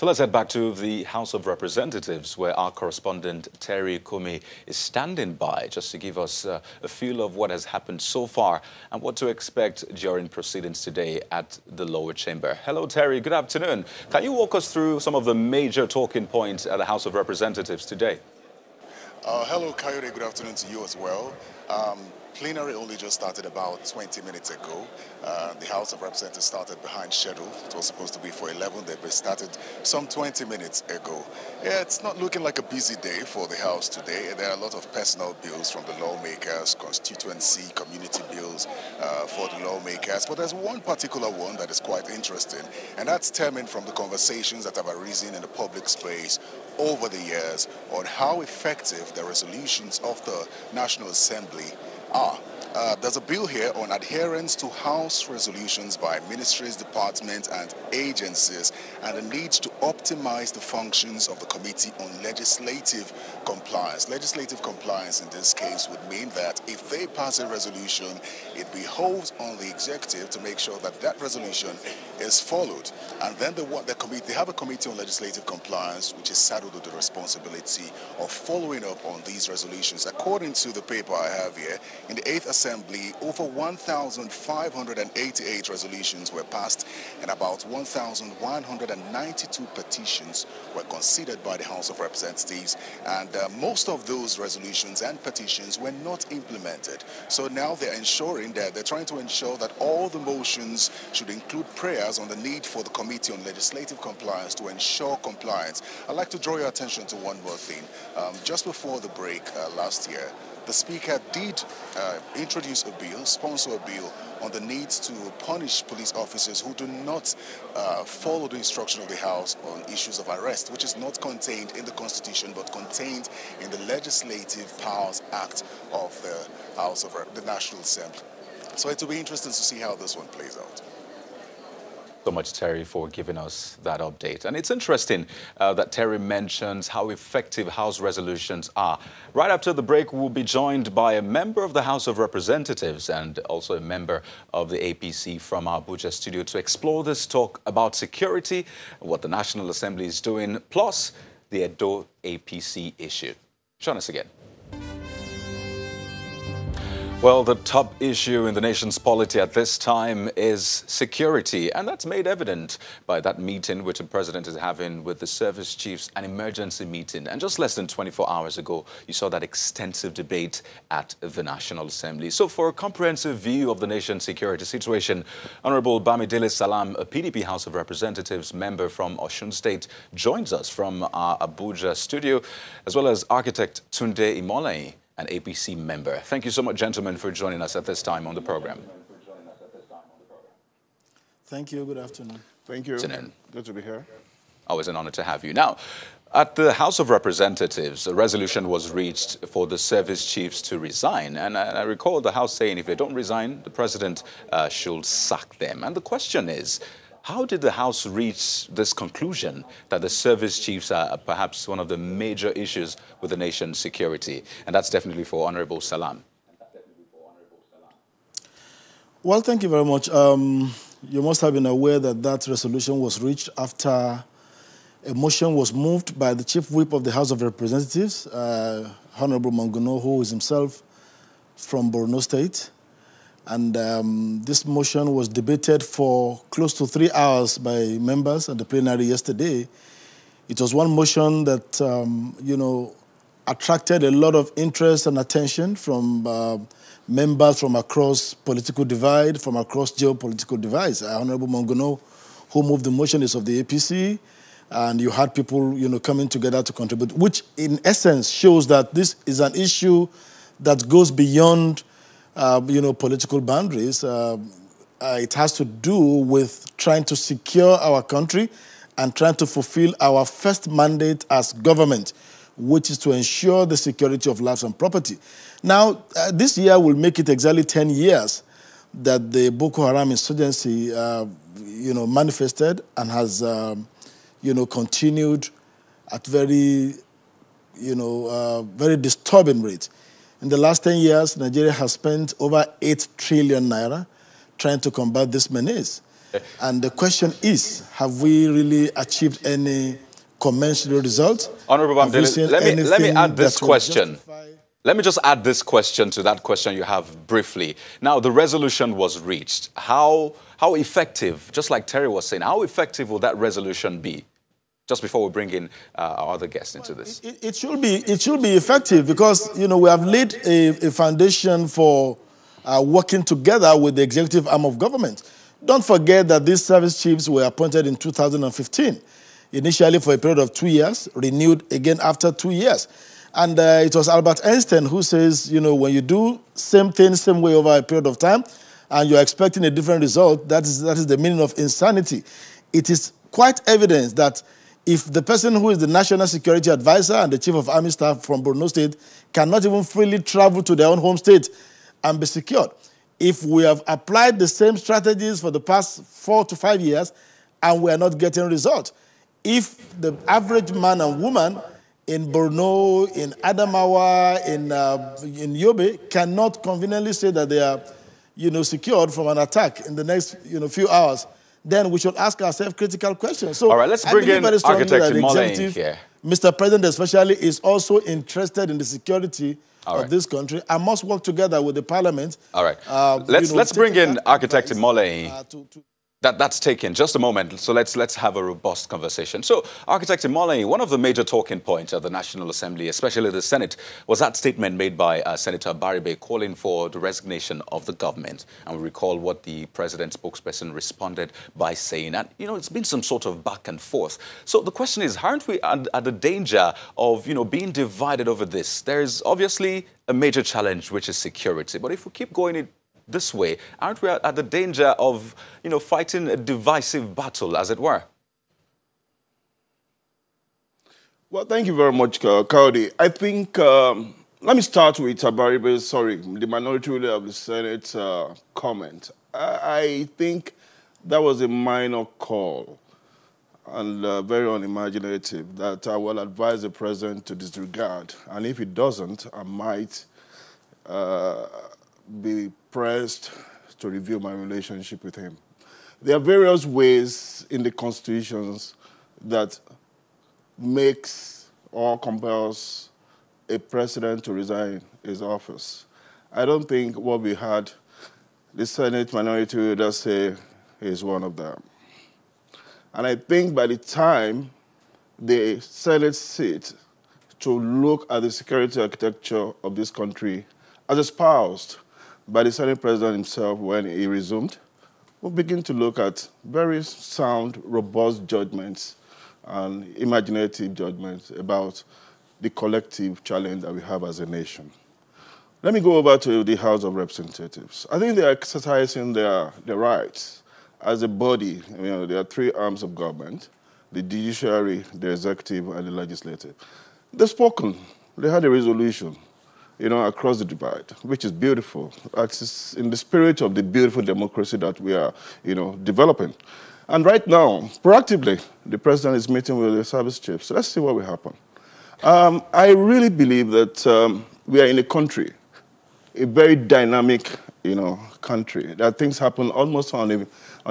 So let's head back to the House of Representatives, where our correspondent Terry Kumi is standing by just to give us a feel of what has happened so far and what to expect during proceedings today at the lower chamber. Hello, Terry. Good afternoon. Can you walk us through some of the major talking points at the House of Representatives today? Hello, Coyote. Good afternoon to you as well. Plenary only just started about 20 minutes ago. The House of Representatives started behind schedule. It was supposed to be for 11, but started some 20 minutes ago. Yeah, it's not looking like a busy day for the House today. There are a lot of personal bills from the lawmakers, constituency, community bills for the lawmakers. But there's one particular one that is quite interesting, and that's stemming from the conversations that have arisen in the public space over the years on how effective the resolutions of the National Assembly are. There's a bill here on adherence to House resolutions by ministries, departments, and agencies, and the need to optimize the functions of the Committee on Legislative Compliance. Legislative compliance in this case would mean that if they pass a resolution, it behoves on the executive to make sure that that resolution is followed. And then they have a Committee on Legislative Compliance, which is saddled with the responsibility of following up on these resolutions. According to the paper I have here, in the 8th Assembly, over 1,588 resolutions were passed and about 1,192 petitions were considered by the House of Representatives, and most of those resolutions and petitions were not implemented. So now they're trying to ensure that all the motions should include prayers on the need for the Committee on Legislative Compliance to ensure compliance. I'd like to draw your attention to one more thing. Just before the break last year, the Speaker did sponsor a bill on the need to punish police officers who do not follow the instruction of the House on issues of arrest, which is not contained in the Constitution but contained in the Legislative Powers Act of the House of the National Assembly. So it will be interesting to see how this one plays out. So much, Terry, for giving us that update. And it's interesting that Terry mentions how effective House resolutions are. Right after the break, we'll be joined by a member of the House of Representatives and also a member of the APC from our Abuja studio to explore this talk about security, what the National Assembly is doing, plus the Edo APC issue. Join us again. Well, the top issue in the nation's polity at this time is security, and that's made evident by that meeting which the president is having with the service chiefs, an emergency meeting. And just less than 24 hours ago, you saw that extensive debate at the National Assembly. So for a comprehensive view of the nation's security situation, Honourable Bamidele Salam, a PDP House of Representatives member from Osun State, joins us from our Abuja studio, as well as Architect Tunde Imolehin, an APC member. Thank you so much, gentlemen, for joining us at this time on the program. Thank you. Good afternoon. Thank you. Afternoon. Good to be here. Always an honor to have you. Now, at the House of Representatives, a resolution was reached for the service chiefs to resign. And I recall the House saying if they don't resign, the president should sack them. And the question is, how did the House reach this conclusion that the service chiefs are perhaps one of the major issues with the nation's security? And that's definitely for Honourable Salam. Well, thank you very much. You must have been aware that that resolution was reached after a motion was moved by the Chief Whip of the House of Representatives, Honourable Manguno, who is himself from Borno State. And this motion was debated for close to 3 hours by members at the plenary yesterday. It was one motion that, attracted a lot of interest and attention from members from across political divide, from across geopolitical divides. Honourable Manguno, who moved the motion, is of the APC, and you had people, coming together to contribute, which in essence shows that this is an issue that goes beyond political boundaries. It has to do with trying to secure our country and trying to fulfill our first mandate as government, which is to ensure the security of lives and property. Now, this year will make it exactly 10 years that the Boko Haram insurgency, manifested and has, continued at very disturbing rate. In the last 10 years, Nigeria has spent over 8 trillion naira trying to combat this menace. And the question is, have we really achieved any commensurate result? Honourable Bamidele, let me add this question. Let me just add this question to that question you have briefly. Now, the resolution was reached. How effective, just like Terry was saying, how effective will that resolution be? Just before we bring in our other guests into this. It should be effective because, you know, we have laid a foundation for working together with the executive arm of government. Don't forget that these service chiefs were appointed in 2015, initially for a period of 2 years, renewed again after 2 years. And it was Albert Einstein who says, you know, when you do same thing, same way over a period of time, and you're expecting a different result, that is the meaning of insanity. It is quite evident that if the person who is the National Security Advisor and the Chief of Army Staff from Borno State cannot even freely travel to their own home state and be secured, if we have applied the same strategies for the past 4 to 5 years and we are not getting results, if the average man and woman in Borno, in Adamawa, in Yobe cannot conveniently say that they are, you know, secured from an attack in the next, you know, few hours, then we should ask ourselves critical questions. So, all right, let's bring in Architect Imolehin here. Mr. President especially is also interested in the security of this country and must work together with the Parliament. All right, let's bring in Architect Imolehin. That's taken. Just a moment. So let's have a robust conversation. So, Architect Imolehin, one of the major talking points at the National Assembly, especially the Senate, was that statement made by Senator Baribe calling for the resignation of the government. And we recall what the president's spokesperson responded by saying. And, you know, it's been some sort of back and forth. So the question is, aren't we at the danger of, you know, being divided over this? There's obviously a major challenge, which is security. But if we keep going this way, aren't we at the danger of, you know, fighting a divisive battle, as it were? Well, thank you very much, Kaudi. I think, let me start with the minority leader of the Senate comment. I think that was a minor call and very unimaginative that I will advise the president to disregard. And if he doesn't, I might be pressed to review my relationship with him. There are various ways in the constitutions that makes or compels a president to resign his office. I don't think what we had the Senate minority leader say is one of them. And I think by the time the Senate sit to look at the security architecture of this country as espoused by the Senate President himself when he resumed, we'll begin to look at very sound, robust judgments and imaginative judgments about the collective challenge that we have as a nation. Let me go over to the House of Representatives. I think they're exercising their rights as a body. You know, there are 3 arms of government, the judiciary, the executive, and the legislative. They've spoken. They had a resolution, you know, across the divide, which is beautiful. It's in the spirit of the beautiful democracy that we are, you know, developing. And right now, proactively, the president is meeting with the service chiefs. So let's see what will happen. I really believe that we are in a country, a very dynamic, you know, country, that things happen almost on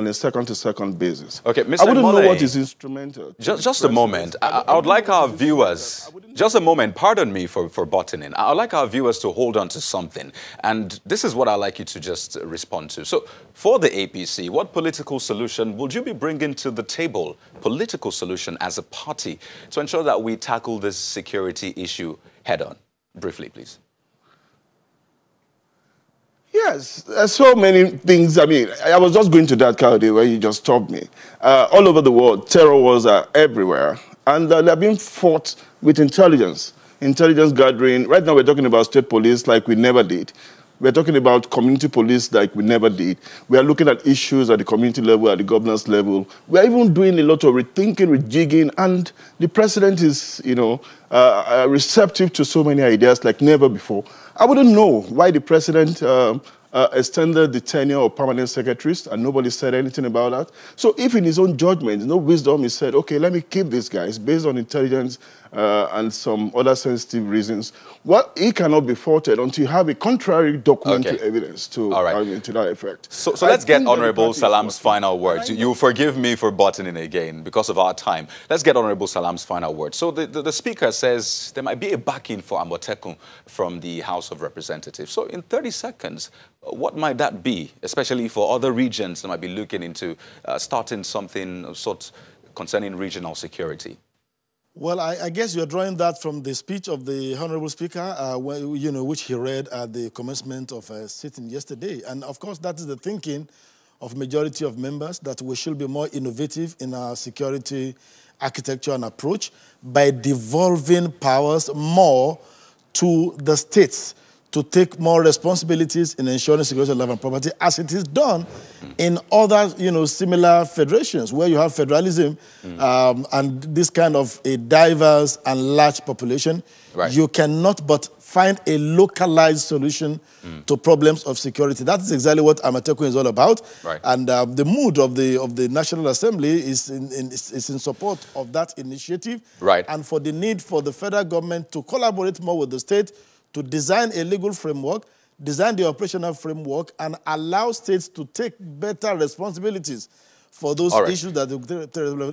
a second-to-second basis. Okay, Mr. I wouldn't Imolehin, know what is instrumental. Just a moment. I would like our viewers, just a moment, pardon me for butting in. I would like our viewers to hold on to something. And this is what I'd like you to just respond to. So, for the APC, what political solution would you be bringing to the table, political solution as a party, to ensure that we tackle this security issue head-on? Briefly, please. Yes, there's so many things. I mean, I was just going to that, Kaudi, where you just stopped me. All over the world, terror wars are everywhere. And they're being fought with intelligence gathering. Right now, we're talking about state police like we never did. We're talking about community police like we never did. We are looking at issues at the community level, at the governance level. We're even doing a lot of rethinking, rejigging, and the president is, you know, receptive to so many ideas like never before. I wouldn't know why the president extended the tenure of permanent secretaries, and nobody said anything about that. So if in his own judgment, no wisdom, he said, okay, let me keep these guys based on intelligence and some other sensitive reasons, well, he cannot be faulted until you have a contrary documentary evidence to, to that effect. So let's get Honourable Salam's final words. You forgive me for butting in again because of our time. Let's get Honourable Salam's final words. So the Speaker says there might be a backing for Amotekun from the House of Representatives. So in 30 seconds, what might that be, especially for other regions that might be looking into starting something of sort concerning regional security? Well, I guess you're drawing that from the speech of the Honourable Speaker, which he read at the commencement of a sitting yesterday. And of course, that is the thinking of majority of members, that we should be more innovative in our security architecture and approach by devolving powers more to the states to take more responsibilities in ensuring security of life and property, as it is done in other, similar federations where you have federalism and this kind of a diverse and large population. Right. You cannot but find a localized solution to problems of security. That is exactly what Amotekun is all about. Right. And the mood of the National Assembly is in support of that initiative. Right. And for the need for the federal government to collaborate more with the state to design a legal framework, design the operational framework, and allow states to take better responsibilities for those issues that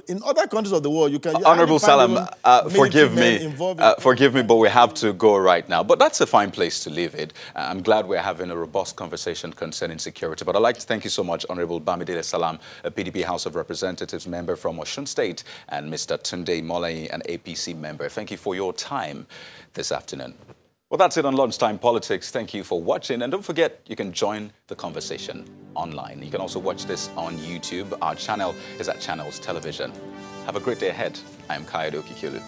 in other countries of the world, you can... Honourable Salam, forgive me, but we have to go right now. But that's a fine place to leave it. I'm glad we're having a robust conversation concerning security. But I'd like to thank you so much, Honourable Bamidele Salam, a PDP House of Representatives member from Osun State, and Mr. Tunde Imolehin, an APC member. Thank you for your time this afternoon. Well, that's it on Lunchtime Politics. Thank you for watching. And don't forget, you can join the conversation online. You can also watch this on YouTube. Our channel is at Channels Television. Have a great day ahead. I am Kayode Okikulu.